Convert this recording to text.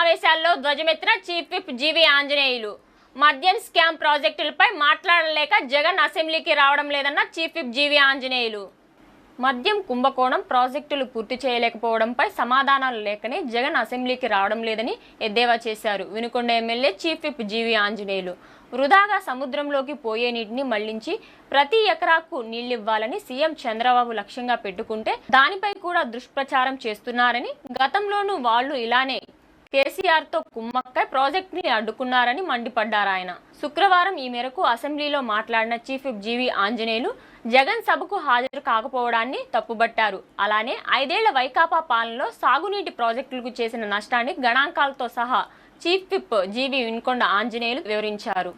సమావేశాల్లో ధ్వజమెత్తిన chief whip జీవి ఆంజనేయులు. మద్యం scam ప్రాజెక్టులపై మాట్లాడలేక జగన్ అసెంబ్లీకి రావడం లేదన్న చీఫ్ విప్ జీవి ఆంజనేయులు. మద్యం కుంభకోణం ప్రాజెక్టులు పూర్తి చేయలేకపోవడంపై సమాధానాలు లేకనే జగన్ అసెంబ్లీకి రావడం లేదని ఎద్దేవా చేశారు. వినుకొండ ఎమ్మెల్యే చీఫ్ విప్ జీవి ఆంజనేయులు. వృధాగా సముద్రంలోకి పోయే నీటిని మళ్లించి ప్రతి ఎకరాకు నీళ్లివ్వాలని సీఎం చంద్రబాబు లక్ష్యంగా పెట్టుకుంటే దానిపై కూడా దుష్ప్రచారం చేస్తున్నారని, గతంలోనూ వాళ్లు ఇలానే కేసీఆర్ తో కుమ్మక్కై ప్రాజెక్ట్ ని అడ్డుకున్నారని మండిపడ్డారు ఆయన. శుక్రవారం ఈ మేరకు అసెంబ్లీలో మాట్లాడిన చీఫ్ విప్ జీవి ఆంజనేయులు జగన్ సభకు హాజరు కాకపోవడాన్ని తప్పుబట్టారు. అలానే 5 ఏళ్ల వైకాపా పాలనలో సాగునీటి ప్రాజెక్టులకు చేసిన నష్టాన్ని గణాంకాలతో సహా చీఫ్ విప్ జీవి వినుకొండ ఆంజనేయులు వివరించారు.